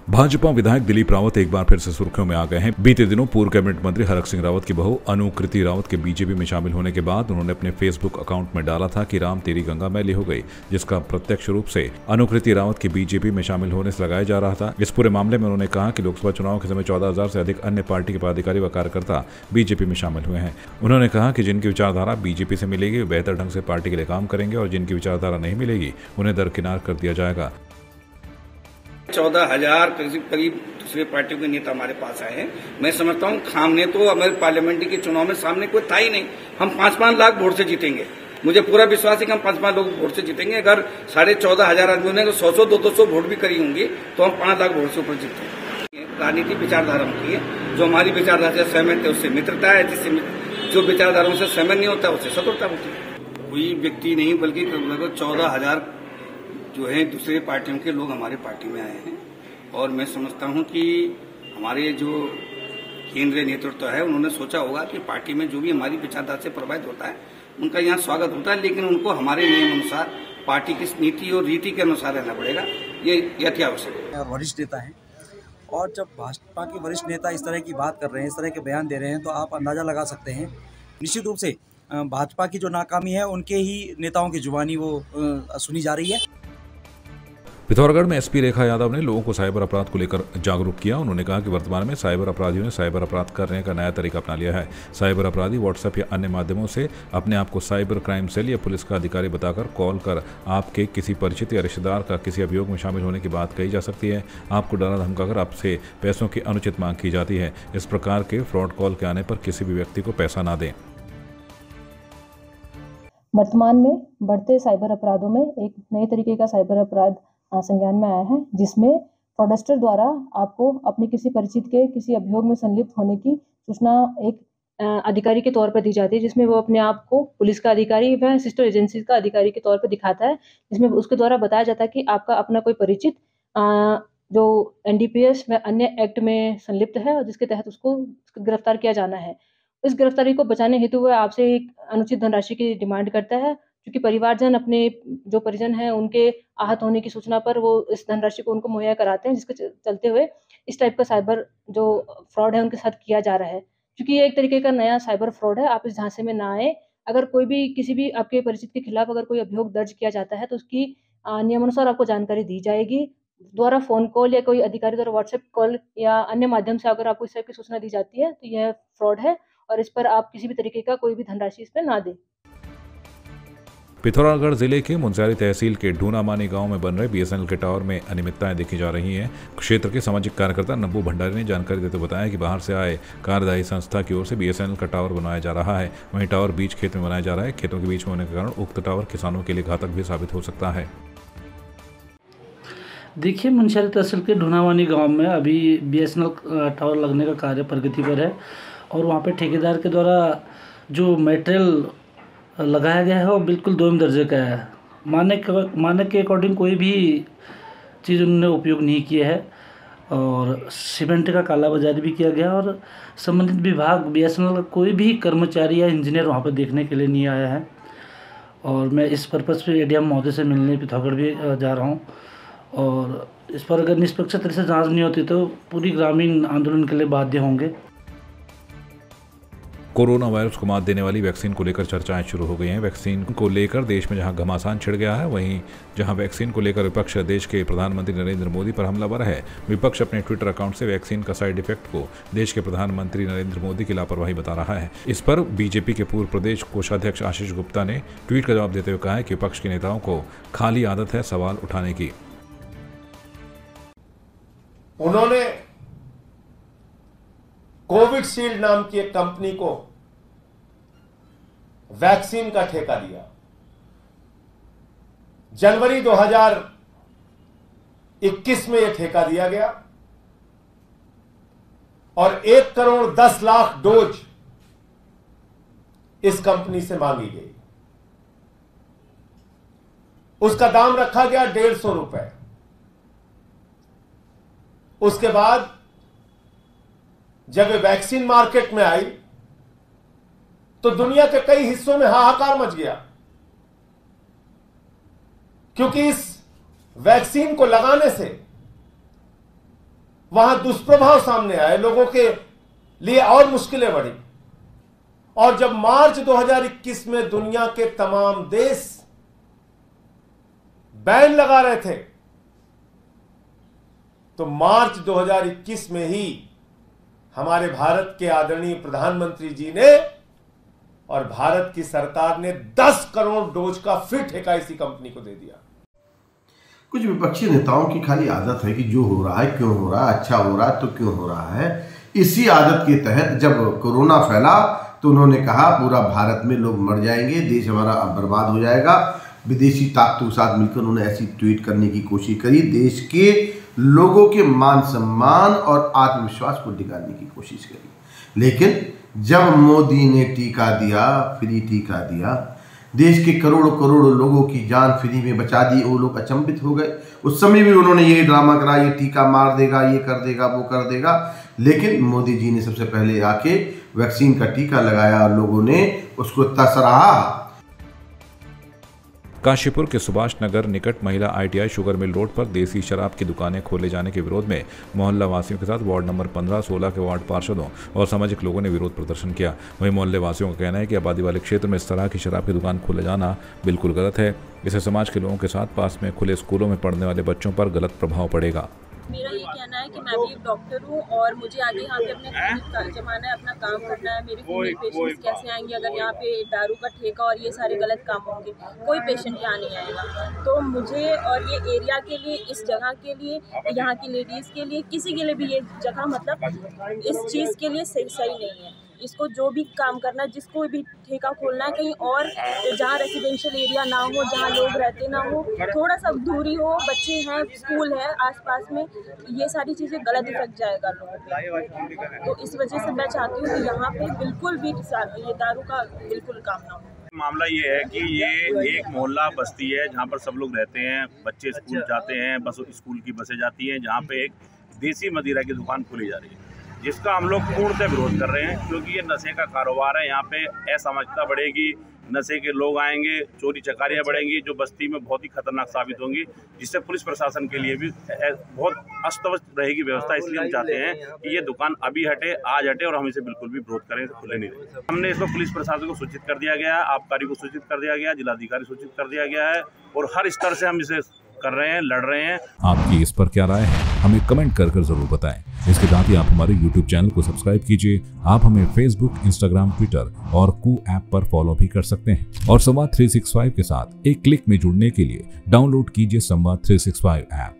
भाजपा विधायक दिलीप रावत एक बार फिर से सुर्खियों में आ गए हैं। बीते दिनों पूर्व कैबिनेट मंत्री हरक सिंह रावत की बहू अनुकृति रावत के बीजेपी में शामिल होने के बाद उन्होंने अपने फेसबुक अकाउंट में डाला था कि राम तेरी गंगा मैली हो गई, जिसका प्रत्यक्ष रूप से अनुकृति रावत के बीजेपी में शामिल होने से लगाया जा रहा था। इस पूरे मामले में उन्होंने कहा कि लोकसभा चुनाव के समय 14,000 से अधिक अन्य पार्टी के पदाधिकारी व कार्यकर्ता बीजेपी में शामिल हुए हैं। उन्होंने कहा कि जिनकी विचारधारा बीजेपी से मिलेगी वे बेहतर ढंग से पार्टी के लिए काम करेंगे और जिनकी विचारधारा नहीं मिलेगी उन्हें दरकिनार कर दिया जाएगा। 14,000 करीब दूसरे पार्टियों के नेता हमारे पास आए हैं। मैं समझता हूं खामने तो हमारे पार्लियामेंट्री के चुनाव में सामने कोई था ही नहीं। हम 5-5 लाख वोट से जीतेंगे। मुझे पूरा विश्वास है कि हम 5-5 लोग वोट से जीतेंगे। अगर 14,500 आदमियों ने 100-200 वोट भी करी होंगी तो हम 5 लाख वोट से ऊपर जीतेंगे। राजनीति विचारधारा होती है, जो हमारी विचारधारा से सहमत है उससे मित्रता है, जिससे जो विचारधाराओं से सहमत नहीं होता उससे शत्रुता होती है। कोई व्यक्ति नहीं बल्कि लगभग 14,000 जो है दूसरे पार्टियों के लोग हमारे पार्टी में आए हैं और मैं समझता हूं कि हमारे जो केंद्रीय नेतृत्व है उन्होंने सोचा होगा कि पार्टी में जो भी हमारी विचारधारा से प्रभावित होता है उनका यहाँ स्वागत होता है, लेकिन उनको हमारे नियम अनुसार पार्टी की नीति और रीति के अनुसार रहना पड़ेगा। ये अति आवश्यक है। वरिष्ठ नेता है और जब भाजपा के वरिष्ठ नेता इस तरह की बात कर रहे हैं, इस तरह के बयान दे रहे हैं तो आप अंदाजा लगा सकते हैं निश्चित रूप से भाजपा की जो नाकामी है उनके ही नेताओं की जुबानी वो सुनी जा रही है। पिथौरागढ़ में एसपी रेखा यादव ने लोगों को साइबर अपराध को लेकर जागरूक किया। उन्होंने कहा कि वर्तमान में साइबर अपराधियों ने साइबर अपराध करने का नया तरीका अपना लिया है। साइबर अपराधी व्हाट्सएप या अन्य माध्यमों से अपने आप को साइबर क्राइम सेल या पुलिस का अधिकारी बताकर कॉल कर आपके किसी परिचित या रिश्तेदार का किसी अभियोग में शामिल होने की बात कही जा सकती है। आपको डरा धमकाकर आपसे पैसों की अनुचित मांग की जाती है। इस प्रकार के फ्रॉड कॉल के आने पर किसी भी व्यक्ति को पैसा ना दें। वर्तमान में बढ़ते साइबर अपराधों में एक नए तरीके का साइबर अपराध संज्ञान में आया है, जिसमें फ्रॉडस्टर द्वारा आपको अपने किसी परिचित के किसी अभियोग में संलिप्त होने की सूचना एक अधिकारी के तौर पर दी जाती है, जिसमें वो अपने आप को पुलिस का अधिकारी व सिस्टर एजेंसी का अधिकारी के तौर पर दिखाता है, जिसमें उसके द्वारा बताया जाता है कि आपका अपना कोई परिचित जो NDPS व अन्य एक्ट में संलिप्त है और जिसके तहत उसको गिरफ्तार किया जाना है। इस गिरफ्तारी को बचाने हेतु वह आपसे एक अनुचित धनराशि की डिमांड करता है, क्योंकि परिवारजन अपने जो परिजन हैं उनके आहत होने की सूचना पर वो इस धनराशि को उनको मुहैया कराते हैं, जिसके चलते हुए इस टाइप का साइबर जो फ्रॉड है उनके साथ किया जा रहा है। क्योंकि ये एक तरीके का नया साइबर फ्रॉड है, आप इस झांसे में ना आए। अगर कोई भी किसी भी आपके परिचित के खिलाफ अगर कोई अभियोग दर्ज किया जाता है तो उसकी नियमानुसार आपको जानकारी दी जाएगी। द्वारा फ़ोन कॉल या कोई अधिकारी द्वारा व्हाट्सएप कॉल या अन्य माध्यम से अगर आपको इस टाइप की सूचना दी जाती है तो यह फ्रॉड है और इस पर आप किसी भी तरीके का कोई भी धनराशि इस पर ना दें। पिथौरागढ़ जिले के मुनस्यारी तहसील के ढूनामानी गांव में बन रहे BSNL के टावर में अनियमितताएं देखी जा रही हैं। क्षेत्र के सामाजिक कार्यकर्ता नब्बू भंडारी ने जानकारी देते बताया कि बाहर से आए कार्यदायी संस्था की ओर से BSNL का टावर बनाया जा रहा है। वहीं टावर बीच खेत में बनाया जा रहा है। खेतों के बीच में होने के कारण उक्त टावर किसानों के लिए घातक भी साबित हो सकता है। देखिए, मुनस्यारी तहसील के ढूनामानी गाँव में अभी BSNL टावर लगने का कार्य प्रगति पर है और वहाँ पर ठेकेदार के द्वारा जो मटेरियल लगाया गया है वो बिल्कुल दोयम दर्जे का है। मानक के अकॉर्डिंग कोई भी चीज़ उन्होंने उपयोग नहीं किया है और सीमेंट का काला बाजारी भी किया गया और संबंधित विभाग BSNL का कोई भी कर्मचारी या इंजीनियर वहाँ पर देखने के लिए नहीं आया है। और मैं इस पर्पज़ पे ADM महोदय से मिलने पिथौरागढ़ भी जा रहा हूँ और इस पर अगर निष्पक्ष तरह से जाँच नहीं होती तो पूरी ग्रामीण आंदोलन के लिए बाध्य होंगे। कोरोना वायरस को मात देने वाली वैक्सीन को लेकर चर्चाएं शुरू हो गई हैं। वैक्सीन को लेकर देश में जहां घमासान छिड़ गया है, वहीं जहां वैक्सीन को लेकर विपक्ष देश के प्रधानमंत्री नरेंद्र मोदी पर हमलावर है। विपक्ष अपने ट्विटर अकाउंट से वैक्सीन का साइड इफेक्ट को देश के प्रधानमंत्री नरेंद्र मोदी की लापरवाही बता रहा है। इस पर बीजेपी के पूर्व प्रदेश कोषाध्यक्ष आशीष गुप्ता ने ट्वीट का जवाब देते हुए कहा है कि विपक्ष के नेताओं को खाली आदत है सवाल उठाने की। उन्होंने कोविडशील्ड नाम की एक कंपनी को वैक्सीन का ठेका दिया। जनवरी 2021 में यह ठेका दिया गया और 1 करोड़ 10 लाख डोज इस कंपनी से मांगी गई। उसका दाम रखा गया 150 रुपए। उसके बाद जब ये वैक्सीन मार्केट में आई तो दुनिया के कई हिस्सों में हाहाकार मच गया, क्योंकि इस वैक्सीन को लगाने से वहां दुष्प्रभाव सामने आए, लोगों के लिए और मुश्किलें बढ़ी। और जब मार्च 2021 में दुनिया के तमाम देश बैन लगा रहे थे, तो मार्च 2021 में ही हमारे भारत के आदरणीय प्रधानमंत्री जी ने और भारत की सरकार ने 10 करोड़ डोज का फिर ठेका इसी कंपनी को दे दिया। कुछ विपक्षी नेताओं की खाली आदत है कि जो हो रहा है क्यों हो रहा है, अच्छा हो रहा है तो क्यों हो रहा है। इसी आदत के तहत जब कोरोना फैला तो उन्होंने कहा पूरा भारत में लोग मर जाएंगे, देश हमारा अब बर्बाद हो जाएगा। विदेशी ताकतों के साथ मिलकर उन्होंने ऐसी ट्वीट करने की कोशिश करी, देश के लोगों के मान सम्मान और आत्मविश्वास को डिगाने की कोशिश करी। लेकिन जब मोदी ने टीका दिया, फ्री टीका दिया, देश के करोड़ों करोड़ों लोगों की जान फ्री में बचा दी, वो लोग अचंभित हो गए। उस समय भी उन्होंने ये ड्रामा करा, ये टीका मार देगा, ये कर देगा, वो कर देगा। लेकिन मोदी जी ने सबसे पहले आके वैक्सीन का टीका लगाया और लोगों ने उसको सराहा। काशीपुर के सुभाष नगर निकट महिला ITI शुगर मिल रोड पर देसी शराब की दुकानें खोले जाने के विरोध में मोहल्ला वासियों के साथ वार्ड नंबर 15, 16 के वार्ड पार्षदों और सामाजिक लोगों ने विरोध प्रदर्शन किया। वहीं मोहल्ले वासियों का कहना है कि आबादी वाले क्षेत्र में इस तरह की शराब की दुकान खोले जाना बिल्कुल गलत है। इससे समाज के लोगों के साथ पास में खुले स्कूलों में पढ़ने वाले बच्चों पर गलत प्रभाव पड़ेगा। मेरा ये कहना है कि मैं भी एक डॉक्टर हूँ और मुझे आगे यहाँ पे अपने क्लिनिक जमाना है, अपना काम करना है। मेरे फीमेल पेशेंट्स कैसे आएंगे अगर यहाँ पे दारू का ठेका और ये सारे गलत काम होंगे? कोई पेशेंट यहाँ नहीं आएगा। तो मुझे और ये एरिया के लिए, इस जगह के लिए, यहाँ की लेडीज़ के लिए, किसी के लिए भी ये जगह मतलब इस चीज़ के लिए सही नहीं है। इसको जो भी काम करना है, जिसको भी ठेका खोलना है कहीं और जहाँ रेसिडेंशियल एरिया ना हो, जहाँ लोग रहते ना हो, थोड़ा सा दूरी हो, बच्चे हैं, स्कूल है आसपास में, ये सारी चीज़ें गलत इफेक्ट जाएगा लोगों पे। तो इस वजह से मैं चाहती हूँ कि यहाँ पे बिल्कुल भी ये दारू का बिल्कुल काम ना हो। मामला ये है कि ये एक मोहल्ला बस्ती है जहाँ पर सब लोग रहते हैं, बच्चे स्कूल जाते हैं, बस स्कूल की बसें जाती हैं, जहाँ पे एक देसी मदिरा की दुकान खोली जा रही है, जिसका हम लोग पूर्णतः विरोध कर रहे हैं। क्योंकि ये नशे का कारोबार है। यहाँ पे असामाजिकता बढ़ेगी, नशे के लोग आएंगे, चोरी चकारियाँ बढ़ेंगी, जो बस्ती में बहुत ही खतरनाक साबित होंगी, जिससे पुलिस प्रशासन के लिए भी बहुत अस्त व्यस्त रहेगी व्यवस्था। इसलिए हम चाहते हैं कि ये दुकान अभी हटे, आज हटे, और हम इसे बिल्कुल भी विरोध करें, खुले नहीं रहे। हमने इसको पुलिस प्रशासन को सूचित कर दिया गया है, आबकारी को सूचित कर दिया गया, जिलाधिकारी सूचित कर दिया गया है, और हर स्तर से हम इसे कर रहे हैं, लड़ रहे हैं। आपकी इस पर क्या राय है, हमें कमेंट कर जरूर बताएं। इसके साथ ही आप हमारे YouTube चैनल को सब्सक्राइब कीजिए। आप हमें Facebook, Instagram, Twitter और कू ऐप पर फॉलो भी कर सकते हैं। और संवाद 365 के साथ एक क्लिक में जुड़ने के लिए डाउनलोड कीजिए संवाद 365 ऐप।